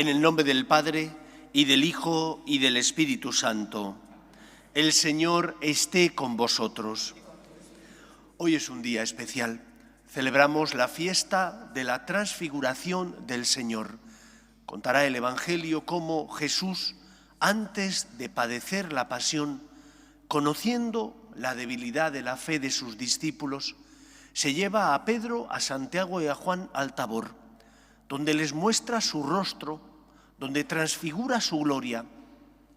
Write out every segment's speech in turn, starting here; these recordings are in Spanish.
En el nombre del Padre, y del Hijo, y del Espíritu Santo. El Señor esté con vosotros. Hoy es un día especial. Celebramos la fiesta de la transfiguración del Señor. Contará el Evangelio cómo Jesús, antes de padecer la pasión, conociendo la debilidad de la fe de sus discípulos, se lleva a Pedro, a Santiago y a Juan al Tabor, donde les muestra su rostro, donde transfigura su gloria,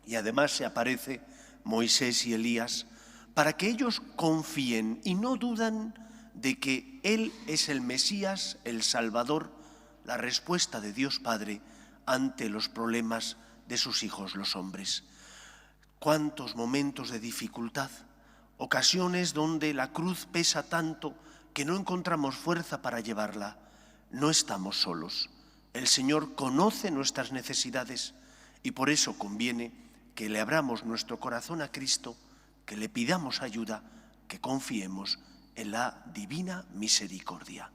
y además se aparece Moisés y Elías, para que ellos confíen y no dudan de que Él es el Mesías, el Salvador, la respuesta de Dios Padre ante los problemas de sus hijos los hombres. Cuántos momentos de dificultad, ocasiones donde la cruz pesa tanto que no encontramos fuerza para llevarla. No estamos solos. El Señor conoce nuestras necesidades y por eso conviene que le abramos nuestro corazón a Cristo, que le pidamos ayuda, que confiemos en la divina misericordia.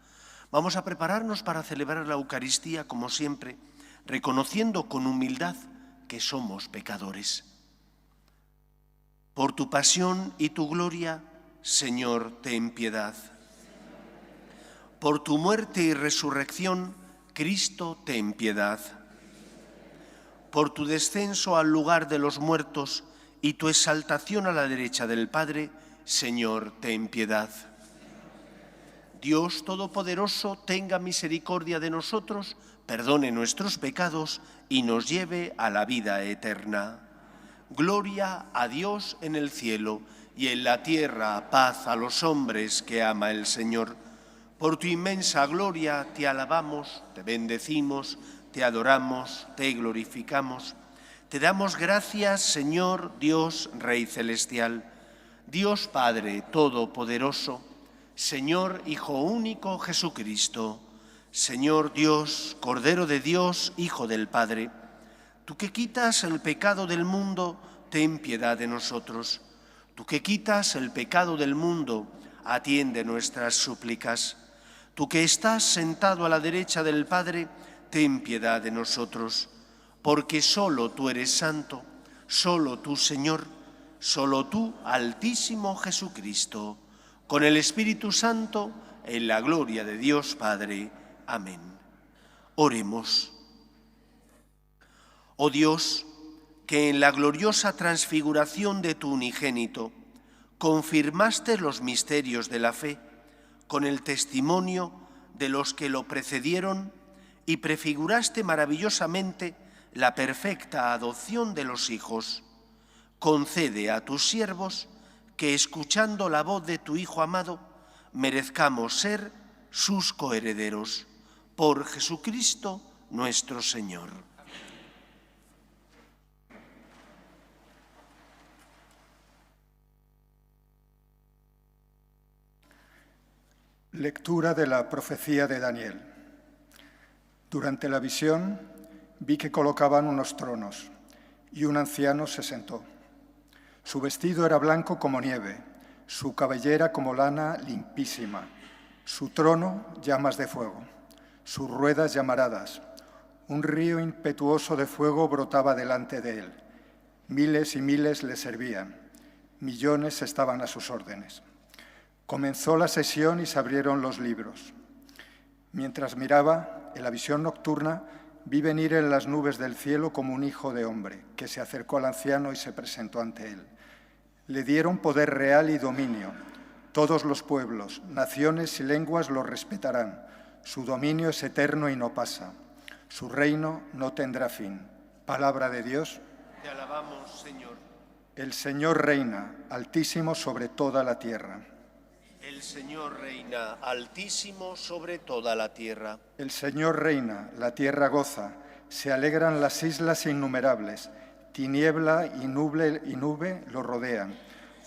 Vamos a prepararnos para celebrar la Eucaristía, como siempre, reconociendo con humildad que somos pecadores. Por tu pasión y tu gloria, Señor, ten piedad. Por tu muerte y resurrección, Cristo, ten piedad. Por tu descenso al lugar de los muertos y tu exaltación a la derecha del Padre, Señor, ten piedad. Dios Todopoderoso, tenga misericordia de nosotros, perdone nuestros pecados y nos lleve a la vida eterna. Gloria a Dios en el cielo y en la tierra paz a los hombres que ama el Señor. Por tu inmensa gloria te alabamos, te bendecimos, te adoramos, te glorificamos. Te damos gracias, Señor Dios, Rey Celestial, Dios Padre Todopoderoso, Señor Hijo único Jesucristo, Señor Dios, Cordero de Dios, Hijo del Padre. Tú que quitas el pecado del mundo, ten piedad de nosotros. Tú que quitas el pecado del mundo, atiende nuestras súplicas. Tú que estás sentado a la derecha del Padre, ten piedad de nosotros, porque solo tú eres santo, solo tú, Señor, solo tú, Altísimo Jesucristo, con el Espíritu Santo, en la gloria de Dios Padre. Amén. Oremos. Oh Dios, que en la gloriosa transfiguración de tu unigénito confirmaste los misterios de la fe con el testimonio de los que lo precedieron y prefiguraste maravillosamente la perfecta adopción de los hijos, concede a tus siervos que, escuchando la voz de tu Hijo amado, merezcamos ser sus coherederos. Por Jesucristo nuestro Señor. Lectura de la profecía de Daniel. Durante la visión vi que colocaban unos tronos y un anciano se sentó. Su vestido era blanco como nieve, su cabellera como lana limpísima, su trono llamas de fuego, sus ruedas llamaradas. Un río impetuoso de fuego brotaba delante de él. Miles y miles le servían, millones estaban a sus órdenes. Comenzó la sesión y se abrieron los libros. Mientras miraba, en la visión nocturna, vi venir en las nubes del cielo como un hijo de hombre, que se acercó al anciano y se presentó ante él. Le dieron poder real y dominio. Todos los pueblos, naciones y lenguas lo respetarán. Su dominio es eterno y no pasa. Su reino no tendrá fin. Palabra de Dios. Te alabamos, Señor. El Señor reina, altísimo sobre toda la tierra. El Señor reina, altísimo sobre toda la tierra. El Señor reina, la tierra goza, se alegran las islas innumerables, tiniebla y nube lo rodean,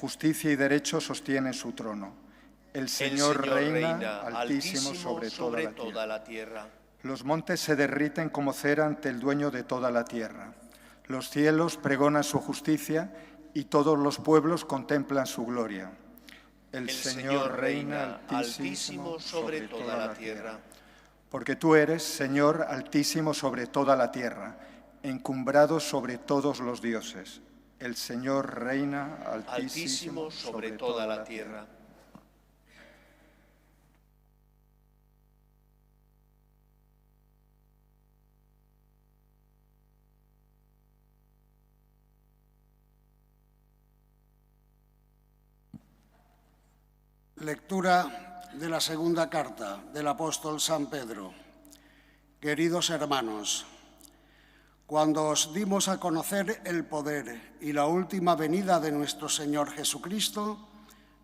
justicia y derecho sostienen su trono. El Señor reina, altísimo sobre toda la tierra. Los montes se derriten como cera ante el dueño de toda la tierra. Los cielos pregonan su justicia y todos los pueblos contemplan su gloria. El Señor reina, altísimo sobre toda la tierra. porque tú eres, Señor, altísimo sobre toda la tierra, encumbrado sobre todos los dioses. El Señor reina altísimo sobre toda la tierra. Lectura de la segunda carta del apóstol San Pedro. Queridos hermanos, cuando os dimos a conocer el poder y la última venida de nuestro Señor Jesucristo,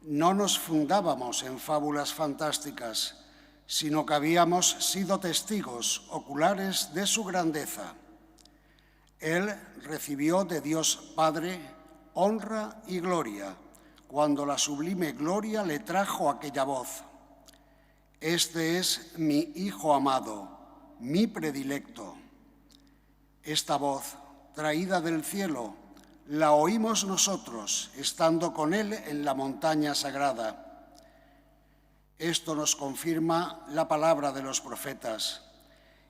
no nos fundábamos en fábulas fantásticas, sino que habíamos sido testigos oculares de su grandeza. Él recibió de Dios Padre honra y gloria, cuando la sublime gloria le trajo aquella voz: «Este es mi Hijo amado, mi predilecto». Esta voz, traída del cielo, la oímos nosotros, estando con Él en la montaña sagrada. Esto nos confirma la palabra de los profetas,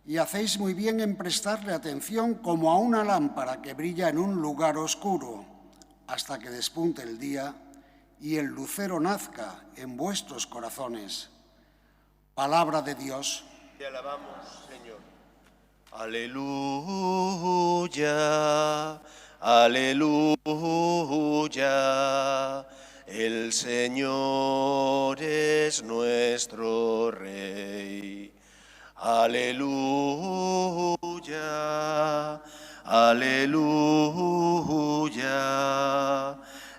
y hacéis muy bien en prestarle atención como a una lámpara que brilla en un lugar oscuro, hasta que despunte el día y el lucero nazca en vuestros corazones. Palabra de Dios. Te alabamos, Señor. Aleluya, aleluya. El Señor es nuestro Rey. Aleluya, aleluya.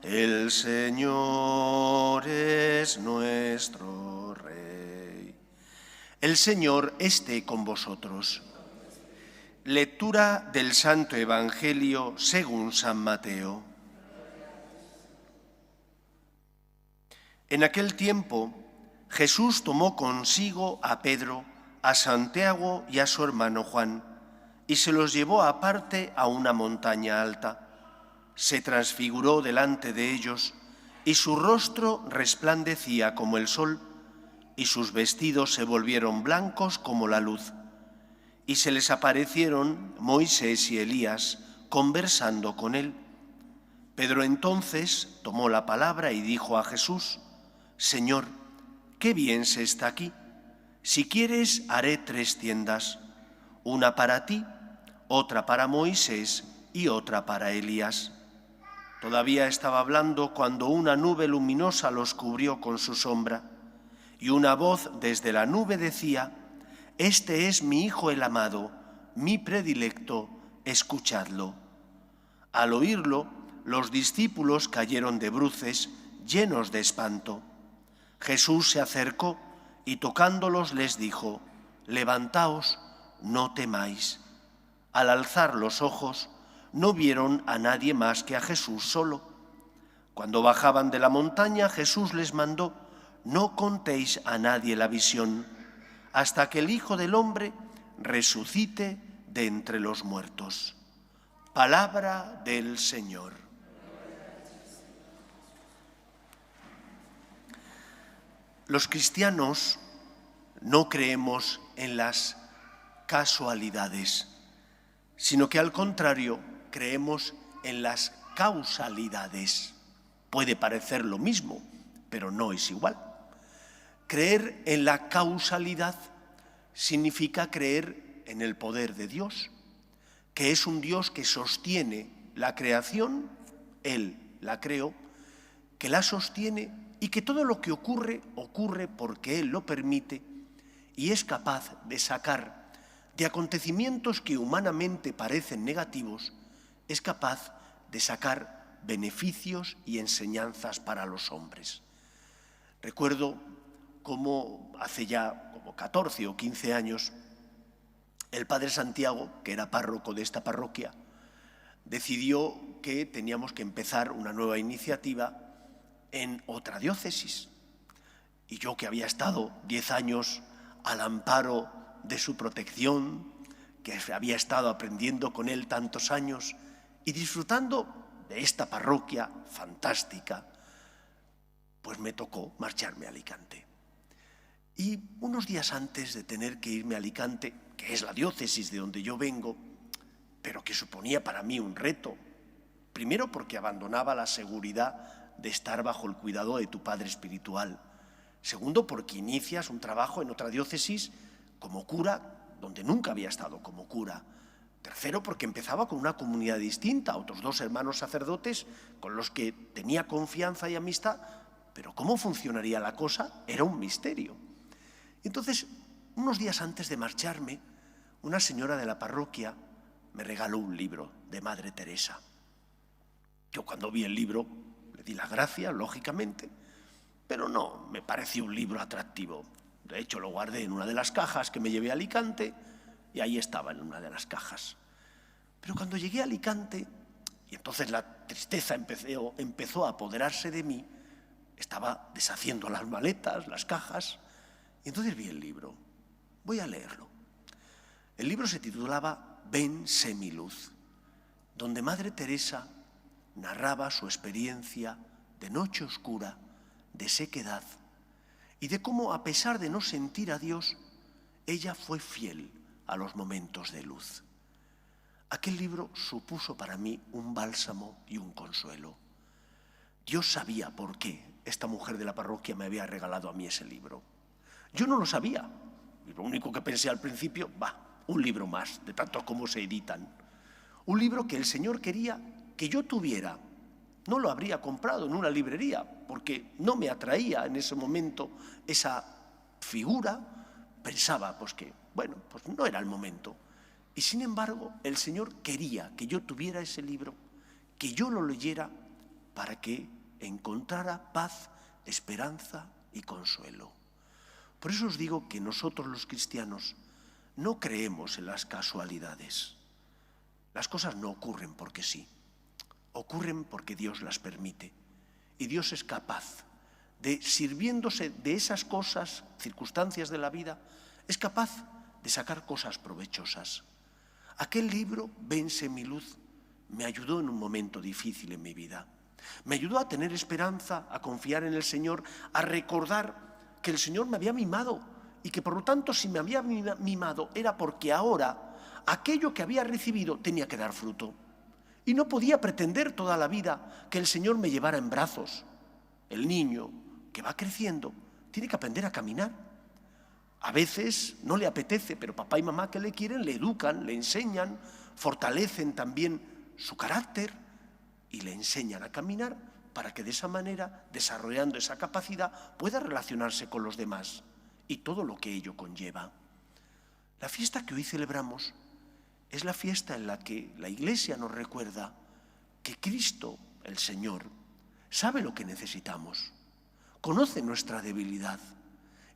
El Señor es nuestro Rey. El Señor esté con vosotros. Lectura del Santo Evangelio según San Mateo. En aquel tiempo, Jesús tomó consigo a Pedro, a Santiago y a su hermano Juan, y se los llevó aparte a una montaña alta. Se transfiguró delante de ellos, y su rostro resplandecía como el sol, y sus vestidos se volvieron blancos como la luz. Y se les aparecieron Moisés y Elías, conversando con él. Pedro entonces tomó la palabra y dijo a Jesús: «Señor, qué bien se está aquí. Si quieres, haré 3 tiendas, una para ti, otra para Moisés y otra para Elías». Todavía estaba hablando cuando una nube luminosa los cubrió con su sombra, y una voz desde la nube decía: «Este es mi Hijo el amado, mi predilecto, escuchadlo». Al oírlo, los discípulos cayeron de bruces, llenos de espanto. Jesús se acercó y tocándolos les dijo: «Levantaos, no temáis». Al alzar los ojos, no vieron a nadie más que a Jesús solo. Cuando bajaban de la montaña, Jesús les mandó: «No contéis a nadie la visión, hasta que el Hijo del Hombre resucite de entre los muertos». Palabra del Señor. Los cristianos no creemos en las casualidades, sino que al contrario creemos en las causalidades. Puede parecer lo mismo, pero no es igual. Creer en la causalidad significa creer en el poder de Dios, que es un Dios que sostiene la creación, Él la creó, que la sostiene y que todo lo que ocurre, ocurre porque Él lo permite y es capaz de sacar de acontecimientos que humanamente parecen negativos, es capaz de sacar beneficios y enseñanzas para los hombres. Recuerdo cómo hace ya como 14 o 15 años el padre Santiago, que era párroco de esta parroquia, decidió que teníamos que empezar una nueva iniciativa en otra diócesis. Y yo, que había estado 10 años al amparo de su protección, que había estado aprendiendo con él tantos años y disfrutando de esta parroquia fantástica, pues me tocó marcharme a Alicante. Y unos días antes de tener que irme a Alicante, que es la diócesis de donde yo vengo, pero que suponía para mí un reto, primero porque abandonaba la seguridad de estar bajo el cuidado de tu padre espiritual, segundo porque inicias un trabajo en otra diócesis como cura, donde nunca había estado como cura, tercero porque empezaba con una comunidad distinta, otros 2 hermanos sacerdotes con los que tenía confianza y amistad, pero cómo funcionaría la cosa era un misterio. Entonces, unos días antes de marcharme, una señora de la parroquia me regaló un libro de Madre Teresa. Yo cuando vi el libro le di las gracias, lógicamente, pero no me pareció un libro atractivo. De hecho, lo guardé en una de las cajas que me llevé a Alicante y ahí estaba en una de las cajas. Pero cuando llegué a Alicante, y entonces la tristeza empezó a apoderarse de mí, estaba deshaciendo las maletas, las cajas, y entonces vi el libro. Voy a leerlo. El libro se titulaba Ven, sé mi luz, donde Madre Teresa narraba su experiencia de noche oscura, de sequedad, y de cómo, a pesar de no sentir a Dios, ella fue fiel a los momentos de luz. Aquel libro supuso para mí un bálsamo y un consuelo. Dios sabía por qué esta mujer de la parroquia me había regalado a mí ese libro. Yo no lo sabía. Y lo único que pensé al principio, un libro más, de tantos como se editan. Un libro que el Señor quería que yo tuviera. No lo habría comprado en una librería, porque no me atraía en ese momento esa figura. Pensaba que no era el momento. Y sin embargo, el Señor quería que yo tuviera ese libro, que yo lo leyera para que encontrara paz, esperanza y consuelo. Por eso os digo que nosotros los cristianos no creemos en las casualidades. Las cosas no ocurren porque sí, ocurren porque Dios las permite. Y Dios es capaz de, sirviéndose de esas cosas, circunstancias de la vida, es capaz de sacar cosas provechosas. Aquel libro, Ven, sé mi luz, me ayudó en un momento difícil en mi vida. Me ayudó a tener esperanza, a confiar en el Señor, a recordar que el Señor me había mimado y que por lo tanto si me había mimado era porque ahora aquello que había recibido tenía que dar fruto. Y no podía pretender toda la vida que el Señor me llevara en brazos. El niño que va creciendo tiene que aprender a caminar. A veces no le apetece, pero papá y mamá que le quieren le educan, le enseñan, fortalecen también su carácter y le enseñan a caminar para que de esa manera, desarrollando esa capacidad, pueda relacionarse con los demás y todo lo que ello conlleva. La fiesta que hoy celebramos es la fiesta en la que la Iglesia nos recuerda que Cristo, el Señor, sabe lo que necesitamos, conoce nuestra debilidad.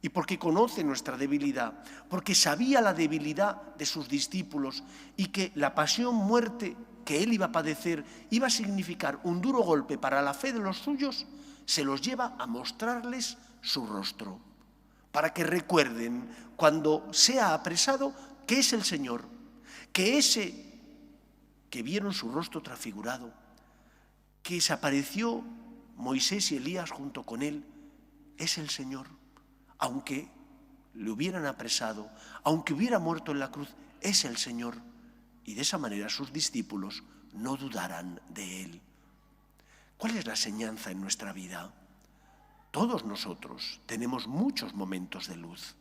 Y porque conoce nuestra debilidad, porque sabía la debilidad de sus discípulos y que la pasión, muerte que él iba a padecer iba a significar un duro golpe para la fe de los suyos, se los lleva a mostrarles su rostro, para que recuerden cuando sea apresado que es el Señor, que ese que vieron su rostro transfigurado, que se apareció Moisés y Elías junto con él, es el Señor. Aunque le hubieran apresado, aunque hubiera muerto en la cruz, es el Señor. Y de esa manera sus discípulos no dudarán de Él. ¿Cuál es la enseñanza en nuestra vida? Todos nosotros tenemos muchos momentos de luz.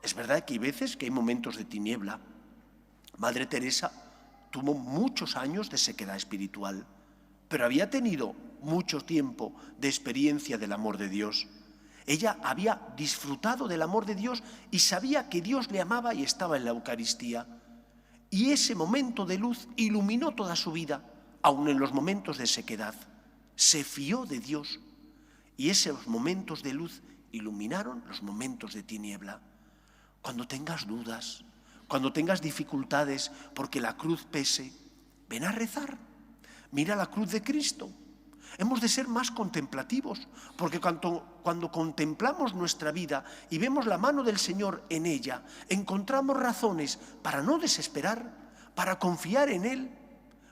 Es verdad que hay veces que hay momentos de tiniebla. Madre Teresa tuvo muchos años de sequedad espiritual, pero había tenido mucho tiempo de experiencia del amor de Dios. Ella había disfrutado del amor de Dios y sabía que Dios le amaba y estaba en la Eucaristía. Y ese momento de luz iluminó toda su vida, aun en los momentos de sequedad. Se fió de Dios y esos momentos de luz iluminaron los momentos de tiniebla. Cuando tengas dudas, cuando tengas dificultades porque la cruz pese, ven a rezar. Mira la cruz de Cristo. Hemos de ser más contemplativos, porque cuando contemplamos nuestra vida y vemos la mano del Señor en ella, encontramos razones para no desesperar, para confiar en Él.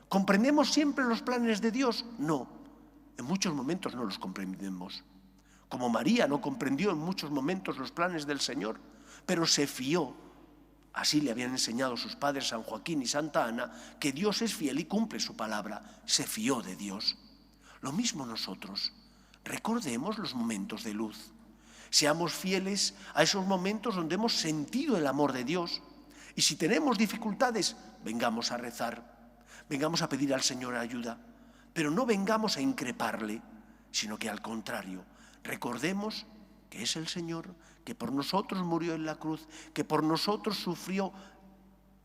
¿Comprendemos siempre los planes de Dios? No, en muchos momentos no los comprendemos. Como María no comprendió en muchos momentos los planes del Señor, pero se fió. Así le habían enseñado sus padres San Joaquín y Santa Ana, que Dios es fiel y cumple su palabra. Se fió de Dios. Lo mismo nosotros. Recordemos los momentos de luz. Seamos fieles a esos momentos donde hemos sentido el amor de Dios. Y si tenemos dificultades, vengamos a rezar, vengamos a pedir al Señor ayuda, pero no vengamos a increparle, sino que al contrario, recordemos que es el Señor, que por nosotros murió en la cruz, que por nosotros sufrió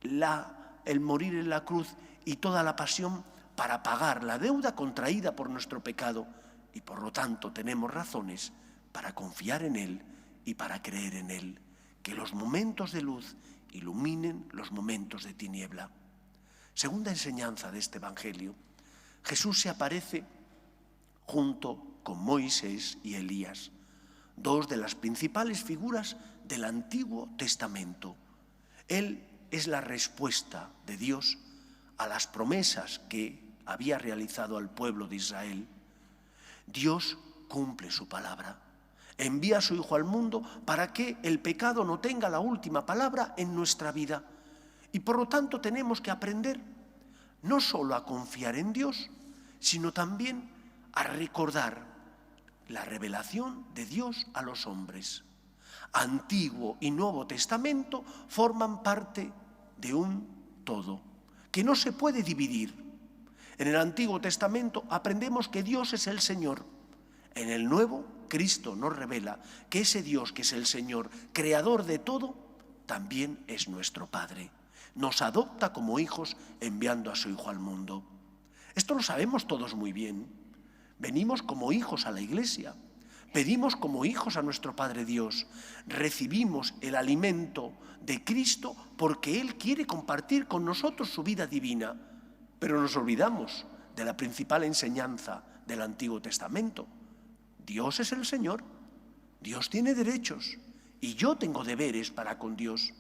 el morir en la cruz y toda la pasión para pagar la deuda contraída por nuestro pecado, y por lo tanto tenemos razones para confiar en Él y para creer en Él, que los momentos de luz iluminen los momentos de tiniebla. Segunda enseñanza de este Evangelio, Jesús se aparece junto con Moisés y Elías, dos de las principales figuras del Antiguo Testamento. Él es la respuesta de Dios a las promesas que había realizado al pueblo de Israel. Dios cumple su palabra. Envía a su Hijo al mundo para que el pecado no tenga la última palabra en nuestra vida. Y por lo tanto tenemos que aprender no solo a confiar en Dios, sino también a recordar la revelación de Dios a los hombres. Antiguo y Nuevo Testamento forman parte de un todo, que no se puede dividir. En el Antiguo Testamento aprendemos que Dios es el Señor. En el Nuevo, Cristo nos revela que ese Dios que es el Señor, creador de todo, también es nuestro Padre. Nos adopta como hijos enviando a su Hijo al mundo. Esto lo sabemos todos muy bien. Venimos como hijos a la Iglesia, pedimos como hijos a nuestro Padre Dios, recibimos el alimento de Cristo porque Él quiere compartir con nosotros su vida divina, pero nos olvidamos de la principal enseñanza del Antiguo Testamento. Dios es el Señor, Dios tiene derechos y yo tengo deberes para con Dios.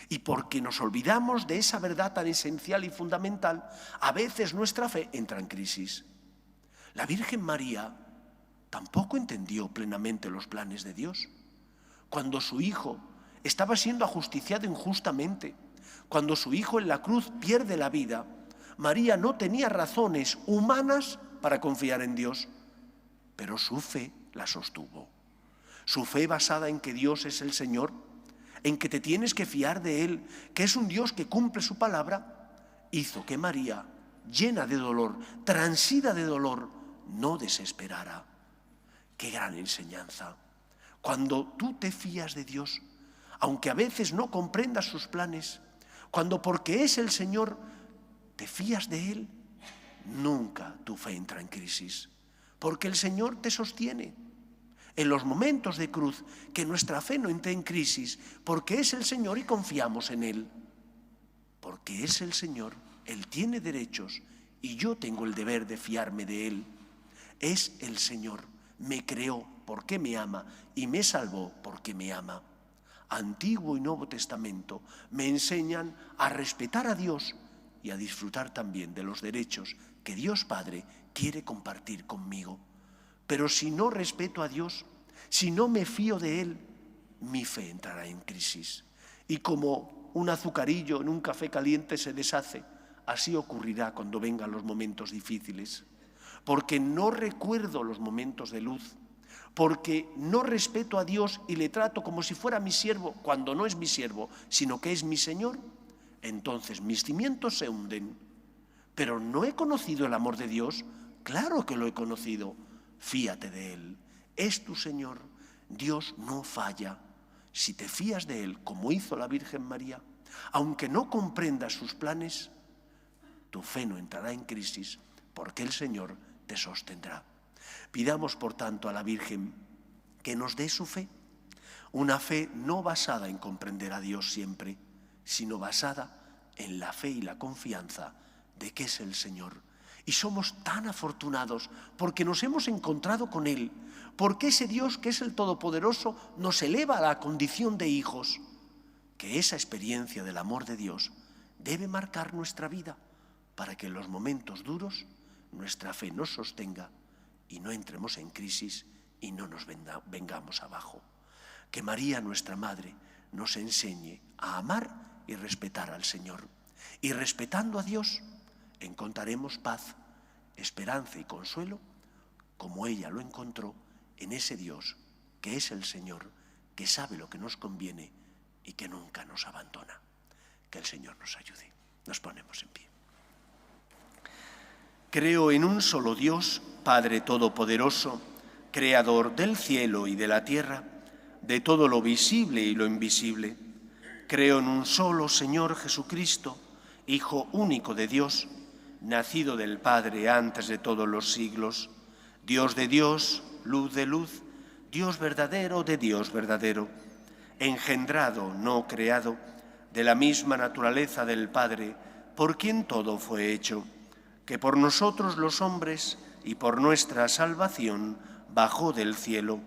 Y porque nos olvidamos de esa verdad tan esencial y fundamental, a veces nuestra fe entra en crisis. La Virgen María tampoco entendió plenamente los planes de Dios. Cuando su hijo estaba siendo ajusticiado injustamente, cuando su hijo en la cruz pierde la vida, María no tenía razones humanas para confiar en Dios, pero su fe la sostuvo. Su fe basada en que Dios es el Señor, en que te tienes que fiar de Él, que es un Dios que cumple su palabra, hizo que María, llena de dolor, transida de dolor, no desesperara. ¡Qué gran enseñanza! Cuando tú te fías de Dios, aunque a veces no comprendas sus planes, cuando porque es el Señor te fías de Él, nunca tu fe entra en crisis, porque el Señor te sostiene. En los momentos de cruz, que nuestra fe no entre en crisis, porque es el Señor y confiamos en Él. Porque es el Señor, Él tiene derechos y yo tengo el deber de fiarme de Él. Es el Señor, me creó porque me ama y me salvó porque me ama. Antiguo y Nuevo Testamento me enseñan a respetar a Dios y a disfrutar también de los derechos que Dios Padre quiere compartir conmigo. Pero si no respeto a Dios, si no me fío de Él, mi fe entrará en crisis. Y como un azucarillo en un café caliente se deshace, así ocurrirá cuando vengan los momentos difíciles. Porque no recuerdo los momentos de luz, porque no respeto a Dios y le trato como si fuera mi siervo, cuando no es mi siervo, sino que es mi Señor, entonces mis cimientos se hunden. Pero ¿no he conocido el amor de Dios? Claro que lo he conocido. Fíate de Él, es tu Señor, Dios no falla. Si te fías de Él, como hizo la Virgen María, aunque no comprendas sus planes, tu fe no entrará en crisis, porque el Señor te sostendrá. Pidamos, por tanto, a la Virgen que nos dé su fe, una fe no basada en comprender a Dios siempre, sino basada en la fe y la confianza de que es el Señor. Y somos tan afortunados porque nos hemos encontrado con Él, porque ese Dios que es el Todopoderoso nos eleva a la condición de hijos, que esa experiencia del amor de Dios debe marcar nuestra vida para que en los momentos duros nuestra fe nos sostenga y no entremos en crisis y no nos vengamos abajo. Que María, nuestra Madre, nos enseñe a amar y respetar al Señor. Y respetando a Dios, encontraremos paz, esperanza y consuelo, como ella lo encontró en ese Dios que es el Señor, que sabe lo que nos conviene y que nunca nos abandona. Que el Señor nos ayude. Nos ponemos en pie. Creo en un solo Dios, Padre Todopoderoso, Creador del cielo y de la tierra, de todo lo visible y lo invisible. Creo en un solo Señor Jesucristo, Hijo único de Dios, nacido del Padre antes de todos los siglos, Dios de Dios, luz de luz, Dios verdadero de Dios verdadero, engendrado, no creado, de la misma naturaleza del Padre, por quien todo fue hecho, que por nosotros los hombres y por nuestra salvación bajó del cielo,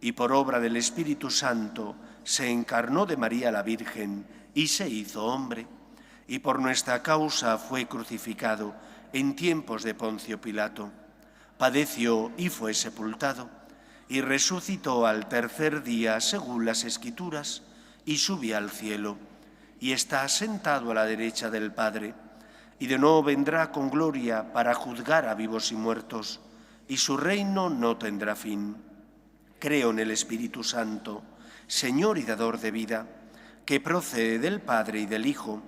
y por obra del Espíritu Santo se encarnó de María la Virgen y se hizo hombre, y por nuestra causa fue crucificado en tiempos de Poncio Pilato. Padeció y fue sepultado, y resucitó al tercer día según las Escrituras, y subió al cielo, y está sentado a la derecha del Padre, y de nuevo vendrá con gloria para juzgar a vivos y muertos, y su reino no tendrá fin. Creo en el Espíritu Santo, Señor y dador de vida, que procede del Padre y del Hijo,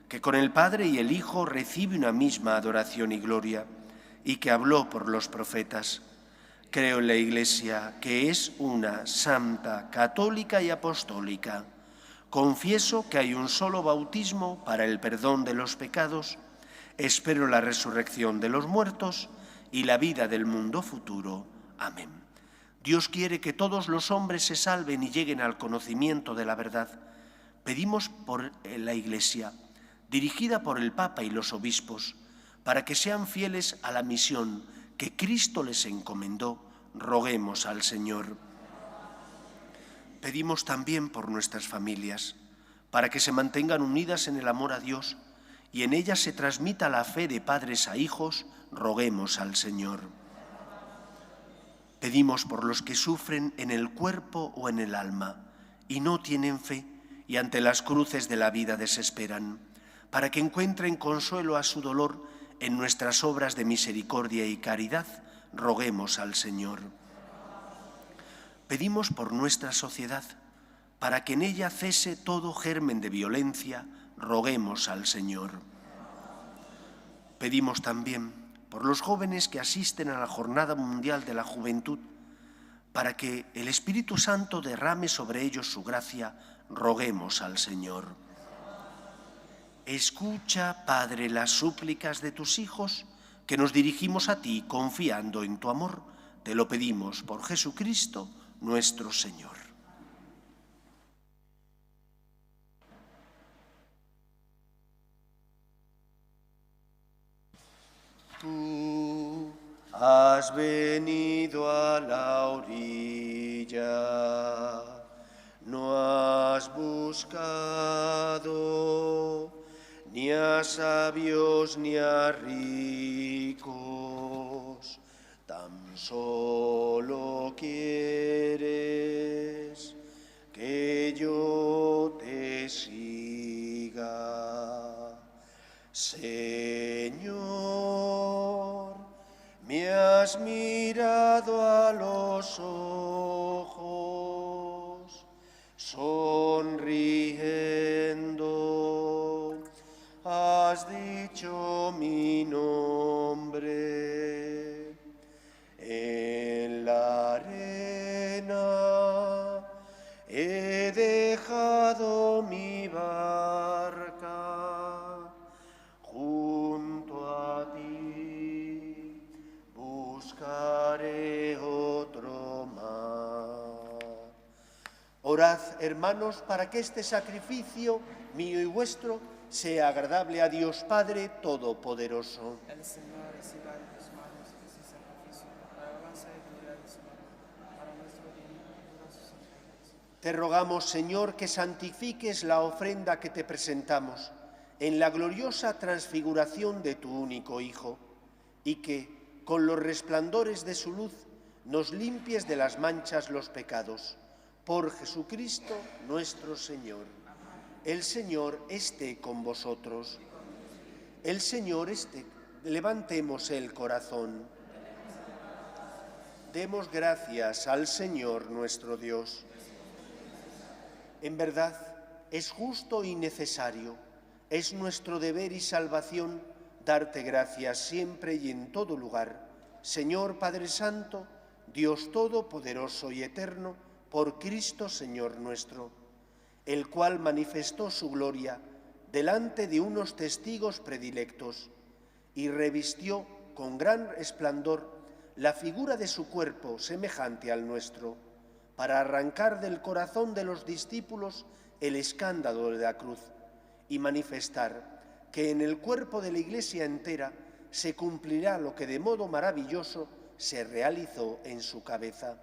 que con el Padre y el Hijo recibe una misma adoración y gloria, y que habló por los profetas. Creo en la Iglesia, que es una, santa, católica y apostólica. Confieso que hay un solo bautismo para el perdón de los pecados. Espero la resurrección de los muertos y la vida del mundo futuro. Amén. Dios quiere que todos los hombres se salven y lleguen al conocimiento de la verdad. Pedimos por la Iglesia, dirigida por el Papa y los obispos, para que sean fieles a la misión que Cristo les encomendó. Roguemos al Señor. Pedimos también por nuestras familias, para que se mantengan unidas en el amor a Dios y en ellas se transmita la fe de padres a hijos. Roguemos al Señor. Pedimos por los que sufren en el cuerpo o en el alma y no tienen fe y ante las cruces de la vida desesperan, para que encuentren consuelo a su dolor en nuestras obras de misericordia y caridad. Roguemos al Señor. Pedimos por nuestra sociedad, para que en ella cese todo germen de violencia. Roguemos al Señor. Pedimos también por los jóvenes que asisten a la Jornada Mundial de la Juventud, para que el Espíritu Santo derrame sobre ellos su gracia. Roguemos al Señor. Escucha, Padre, las súplicas de tus hijos, que nos dirigimos a ti confiando en tu amor. Te lo pedimos por Jesucristo, nuestro Señor. Tú has venido a la orilla, no has buscado ni a sabios ni a ricos, tan solo quieres que yo te siga. Señor, me has mirado a los ojos, sonriendo, has dicho mi nombre. En la arena he dejado mi barca, junto a ti buscaré otro mar. Orad, hermanos, para que este sacrificio mío y vuestro sea agradable a Dios Padre Todopoderoso. El Señor reciba de tus manos este sacrificio para alabanza y gloria de su nombre, para nuestro bien y para sus ángeles. Te rogamos, Señor, que santifiques la ofrenda que te presentamos en la gloriosa transfiguración de tu único Hijo, y que, con los resplandores de su luz, nos limpies de las manchas los pecados. Por Jesucristo nuestro Señor. El Señor esté con vosotros. El Señor esté. Levantemos el corazón. Demos gracias al Señor nuestro Dios. En verdad, es justo y necesario, es nuestro deber y salvación darte gracias siempre y en todo lugar, Señor Padre Santo, Dios Todopoderoso y Eterno, por Cristo Señor nuestro, el cual manifestó su gloria delante de unos testigos predilectos y revistió con gran resplandor la figura de su cuerpo semejante al nuestro, para arrancar del corazón de los discípulos el escándalo de la cruz y manifestar que en el cuerpo de la Iglesia entera se cumplirá lo que de modo maravilloso se realizó en su cabeza.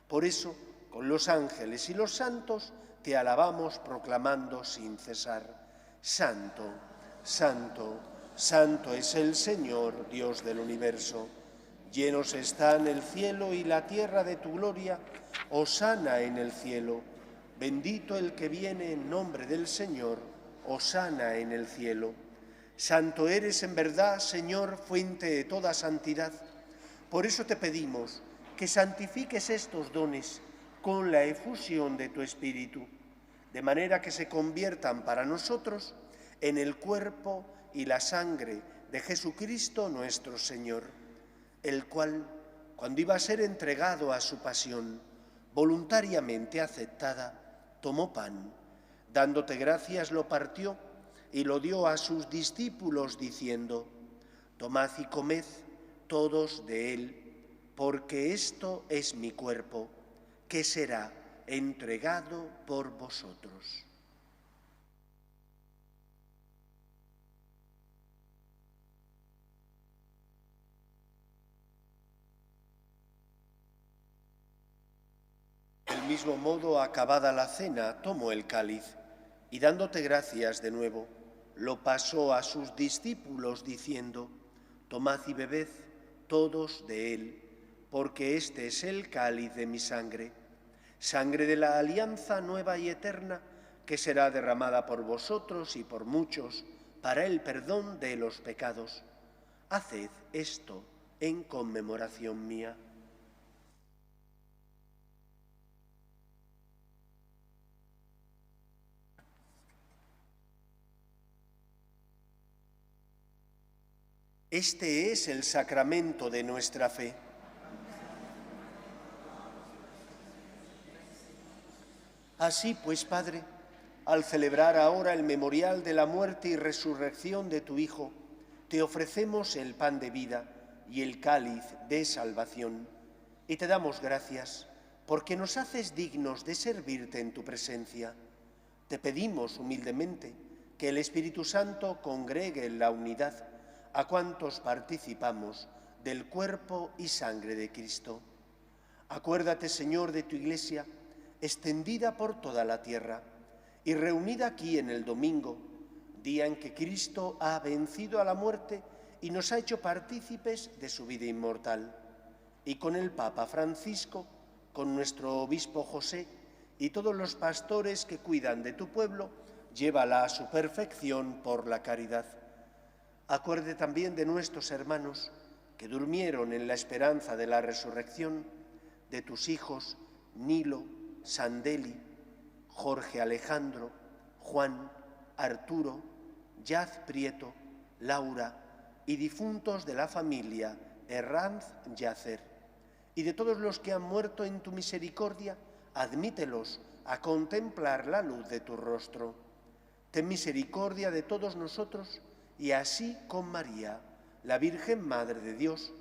Por eso, con los ángeles y los santos, te alabamos proclamando sin cesar: Santo, Santo, Santo es el Señor, Dios del universo. Llenos están el cielo y la tierra de tu gloria. Hosana en el cielo. Bendito el que viene en nombre del Señor. Hosana en el cielo. Santo eres en verdad, Señor, fuente de toda santidad. Por eso te pedimos que santifiques estos dones con la efusión de tu Espíritu, de manera que se conviertan para nosotros en el cuerpo y la sangre de Jesucristo nuestro Señor, el cual, cuando iba a ser entregado a su pasión, voluntariamente aceptada, tomó pan, dándote gracias lo partió y lo dio a sus discípulos diciendo: Tomad y comed todos de él, porque esto es mi cuerpo, que será entregado por vosotros. Del mismo modo, acabada la cena, tomó el cáliz y dándote gracias de nuevo, lo pasó a sus discípulos diciendo: Tomad y bebed todos de él, porque este es el cáliz de mi sangre, sangre de la alianza nueva y eterna, que será derramada por vosotros y por muchos para el perdón de los pecados. Haced esto en conmemoración mía. Este es el sacramento de nuestra fe. Así pues, Padre, al celebrar ahora el memorial de la muerte y resurrección de tu Hijo, te ofrecemos el pan de vida y el cáliz de salvación, y te damos gracias porque nos haces dignos de servirte en tu presencia. Te pedimos humildemente que el Espíritu Santo congregue en la unidad a cuantos participamos del cuerpo y sangre de Cristo. Acuérdate, Señor, de tu Iglesia, extendida por toda la tierra y reunida aquí en el domingo, día en que Cristo ha vencido a la muerte y nos ha hecho partícipes de su vida inmortal, y con el Papa Francisco, con nuestro obispo José y todos los pastores que cuidan de tu pueblo, llévala a su perfección por la caridad. Acuerde también de nuestros hermanos que durmieron en la esperanza de la resurrección, de tus hijos Nilo, Sandeli, Jorge Alejandro, Juan, Arturo, Yaz Prieto, Laura y difuntos de la familia Herranz Yacer, y de todos los que han muerto en tu misericordia, admítelos a contemplar la luz de tu rostro. Ten misericordia de todos nosotros, y así con María, la Virgen Madre de Dios,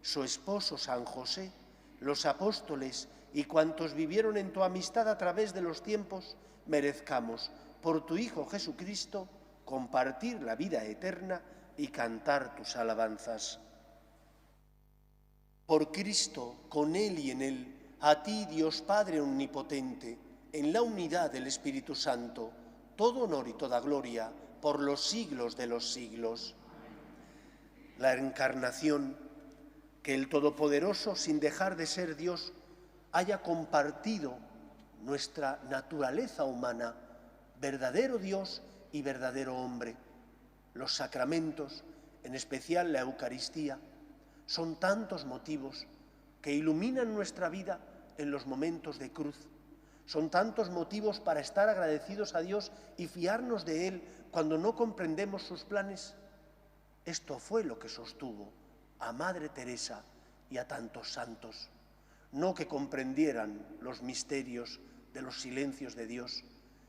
su esposo San José, los apóstoles y cuantos vivieron en tu amistad a través de los tiempos, merezcamos, por tu Hijo Jesucristo, compartir la vida eterna y cantar tus alabanzas. Por Cristo, con Él y en Él, a ti, Dios Padre Omnipotente, en la unidad del Espíritu Santo, todo honor y toda gloria, por los siglos de los siglos. La encarnación que el Todopoderoso, sin dejar de ser Dios, haya compartido nuestra naturaleza humana, verdadero Dios y verdadero hombre. Los sacramentos, en especial la Eucaristía, son tantos motivos que iluminan nuestra vida en los momentos de cruz. Son tantos motivos para estar agradecidos a Dios y fiarnos de Él cuando no comprendemos sus planes. Esto fue lo que sostuvo a Madre Teresa y a tantos santos. No que comprendieran los misterios de los silencios de Dios,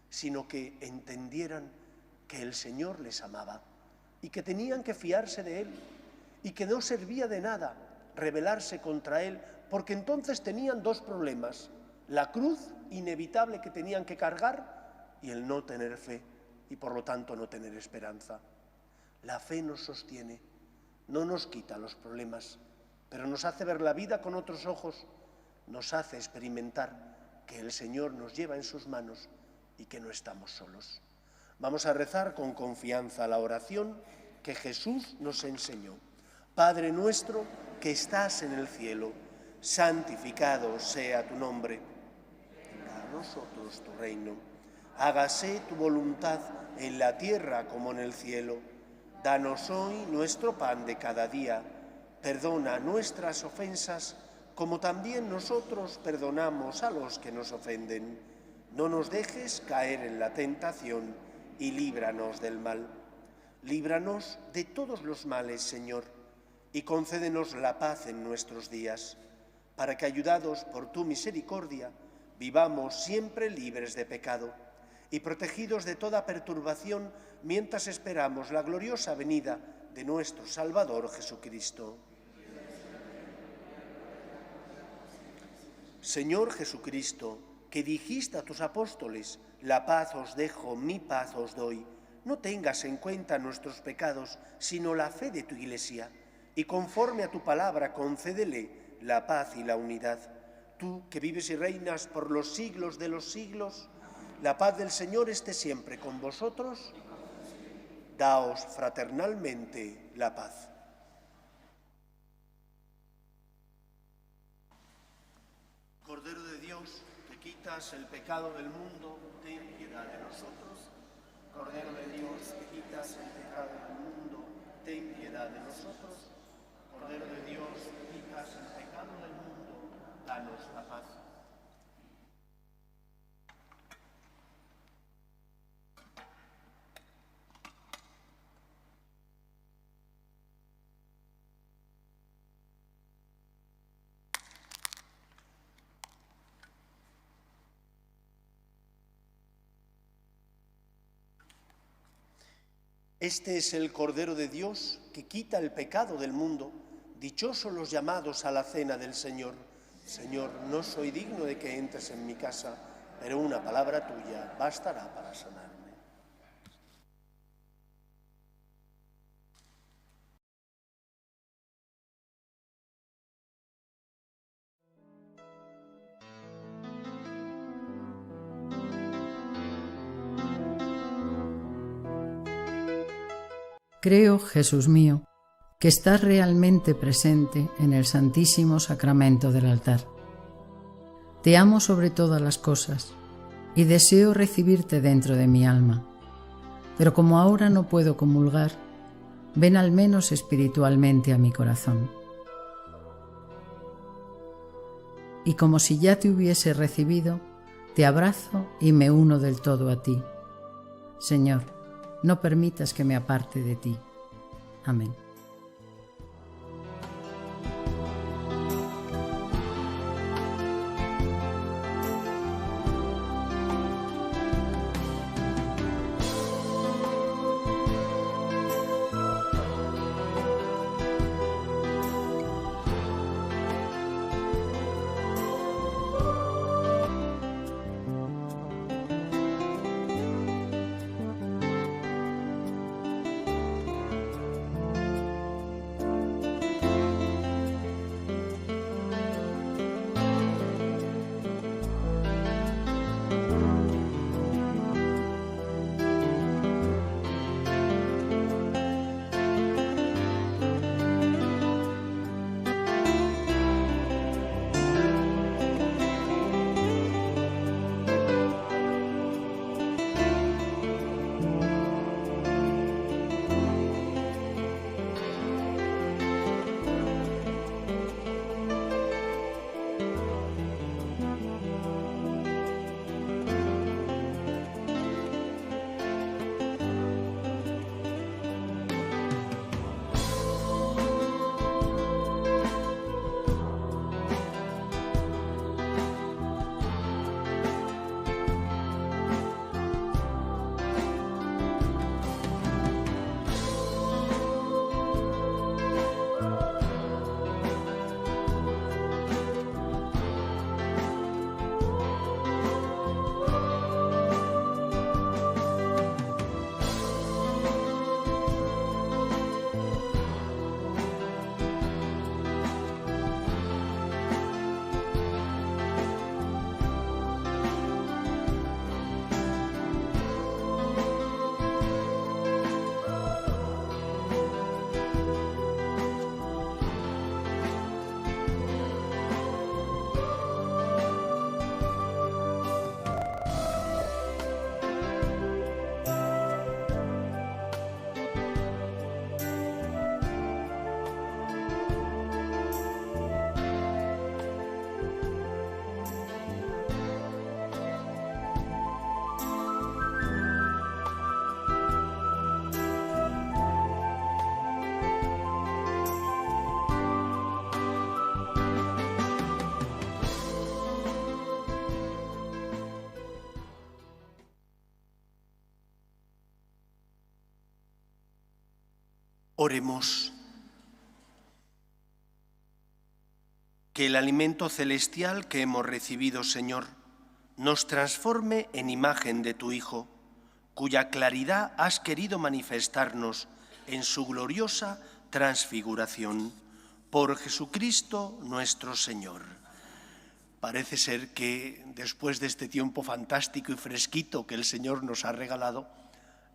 sino que entendieran que el Señor les amaba y que tenían que fiarse de Él y que no servía de nada rebelarse contra Él, porque entonces tenían dos problemas: la cruz inevitable que tenían que cargar y el no tener fe y por lo tanto no tener esperanza. La fe nos sostiene, no nos quita los problemas, pero nos hace ver la vida con otros ojos, nos hace experimentar que el Señor nos lleva en sus manos y que no estamos solos. Vamos a rezar con confianza la oración que Jesús nos enseñó. Padre nuestro que estás en el cielo, santificado sea tu nombre. Venga a nosotros tu reino. Hágase tu voluntad en la tierra como en el cielo. Danos hoy nuestro pan de cada día. Perdona nuestras ofensas, como también nosotros perdonamos a los que nos ofenden. No nos dejes caer en la tentación y líbranos del mal. Líbranos de todos los males, Señor, y concédenos la paz en nuestros días, para que, ayudados por tu misericordia, vivamos siempre libres de pecado y protegidos de toda perturbación mientras esperamos la gloriosa venida de nuestro Salvador Jesucristo. Señor Jesucristo, que dijiste a tus apóstoles: la paz os dejo, mi paz os doy, no tengas en cuenta nuestros pecados, sino la fe de tu Iglesia, y conforme a tu palabra concédele la paz y la unidad. Tú, que vives y reinas por los siglos de los siglos, la paz del Señor esté siempre con vosotros. Daos fraternalmente la paz. Cordero de Dios, que quitas el pecado del mundo, ten piedad de nosotros. Cordero de Dios, que quitas el pecado del mundo, ten piedad de nosotros. Cordero de Dios, que quitas el pecado del mundo, danos la paz. Este es el Cordero de Dios que quita el pecado del mundo. Dichosos los llamados a la cena del Señor. Señor, no soy digno de que entres en mi casa, pero una palabra tuya bastará para sanarme. Creo, Jesús mío, que estás realmente presente en el Santísimo Sacramento del altar. Te amo sobre todas las cosas y deseo recibirte dentro de mi alma, pero como ahora no puedo comulgar, ven al menos espiritualmente a mi corazón. Y como si ya te hubiese recibido, te abrazo y me uno del todo a ti. Señor, no permitas que me aparte de ti. Amén. Oremos. Que el alimento celestial que hemos recibido, Señor, nos transforme en imagen de tu Hijo, cuya claridad has querido manifestarnos en su gloriosa transfiguración. Por Jesucristo nuestro Señor. Parece ser que después de este tiempo fantástico y fresquito que el Señor nos ha regalado,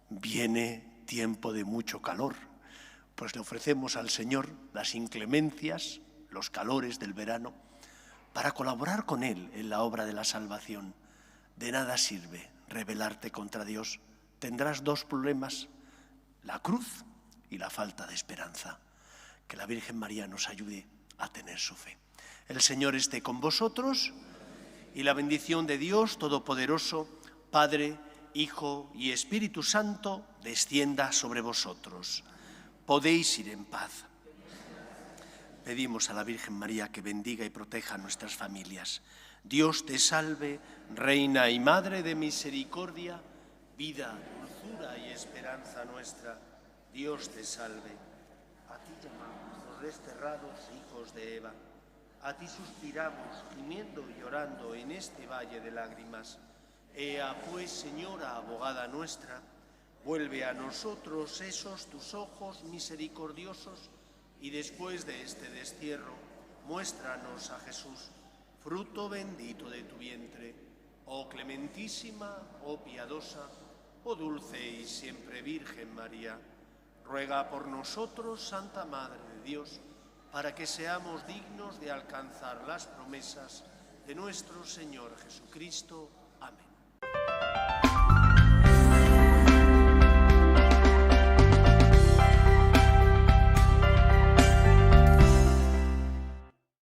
viene tiempo de mucho calor. Pues le ofrecemos al Señor las inclemencias, los calores del verano, para colaborar con Él en la obra de la salvación. De nada sirve rebelarte contra Dios. Tendrás dos problemas, la cruz y la falta de esperanza. Que la Virgen María nos ayude a tener su fe. El Señor esté con vosotros y la bendición de Dios Todopoderoso, Padre, Hijo y Espíritu Santo, descienda sobre vosotros. Podéis ir en paz. Pedimos a la Virgen María que bendiga y proteja a nuestras familias. Dios te salve, Reina y Madre de misericordia, vida, dulzura y esperanza nuestra. Dios te salve. A ti llamamos los desterrados hijos de Eva. A ti suspiramos, gimiendo y llorando en este valle de lágrimas. Ea pues, Señora, abogada nuestra, vuelve a nosotros esos tus ojos misericordiosos y después de este destierro, muéstranos a Jesús, fruto bendito de tu vientre. Oh clementísima, oh piadosa, oh dulce y siempre Virgen María, ruega por nosotros, Santa Madre de Dios, para que seamos dignos de alcanzar las promesas de nuestro Señor Jesucristo.